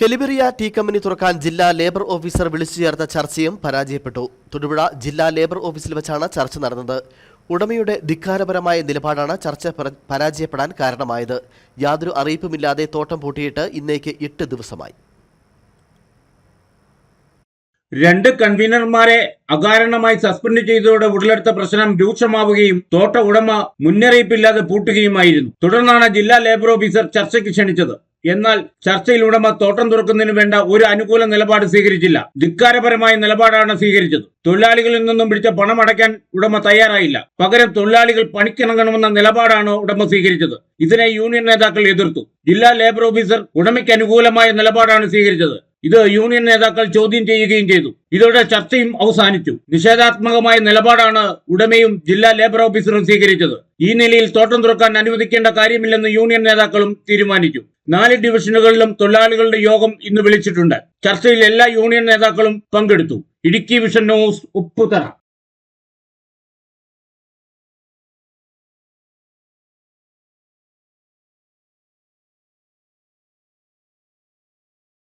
Heliberia tea company തുറക്കാൻ ജില്ലാ labour officer വിളിച്ചു ചേർത്ത ചർച്ചയും പരാജയപ്പെട്ടു. തൊടുപുഴ ജില്ലാ ലേബർ ഓഫീസിൽ വെച്ചാണ് ചർച്ച നടന്നത്. ഉടമയുടെ ധിക്കാരപരമായ നിലപാടാണ് ചർച്ച പരാജയപ്പെടാൻ കാരണമായത്. യാതൊരു അറിയിപ്പുമില്ലാതെ തോട്ടം പൂട്ടിയിട്ട് ഇന്നേക്ക് 8 ദിവസമായി. രണ്ട് കൺവീനർമാരെ അകാരണമായി സസ്പെൻഡ് ചെയ്തതോടെ ഉടലെടുത്ത പ്രശ്നം രൂക്ഷമാവുകയും തോട്ട ഉടമ മുന്നറിയിപ്പില്ലാതെ പൂട്ടുകയുമായിരുന്നു. തുടർന്നാണ് ജില്ലാ ലേബർ ഓഫീസർ ചർച്ചയ്ക്ക് ക്ഷണിച്ചത്. എന്നാൽ ചർച്ചയിൽ ഉടമ തോട്ടം തുറക്കുന്നതിന് വേണ്ട ഒരു അനുകൂല നിലപാട് സ്വീകരിച്ചില്ല. ധിക്കാരപരമായ നിലപാടാണ് സ്വീകരിച്ചത്. തൊഴിലാളികളിൽ നിന്നും പിടിച്ച പണം അടയ്ക്കാൻ ഉടമ തയ്യാറായില്ല. പകരം തൊഴിലാളികൾ പണിക്കിറങ്ങണമെന്ന നിലപാടാണ് ഉടമ സ്വീകരിച്ചത്. ഇതിനെ യൂണിയൻ നേതാക്കൾ എതിർത്തു. ജില്ലാ ലേബർ ഓഫീസർ ഉടമയ്ക്ക് അനുകൂലമായ നിലപാടാണ് സ്വീകരിച്ചത്. ഇത് യൂണിയൻ നേതാക്കൾ ചോദ്യം ചെയ്യുകയും ചെയ്തു. ഇതോടെ ചർച്ചയും അവസാനിച്ചു. നിഷേധാത്മകമായ നിലപാടാണ് ഉടമയും ജില്ലാ ലേബർ ഓഫീസറും സ്വീകരിച്ചത്. ഈ നിലയിൽ തോട്ടം തുറക്കാൻ അനുവദിക്കേണ്ട കാര്യമില്ലെന്ന് യൂണിയൻ നേതാക്കളും തീരുമാനിച്ചു. 4 ഡിവിഷനുകളിലും തൊഴിലാളികളുടെ യോഗം ഇന്ന് വിളിച്ചിട്ടുണ്ട്. ചർച്ചയിൽ എല്ലാ യൂണിയൻ നേതാക്കളും പങ്കെടുത്തു. Idukki vision news, Upputhara.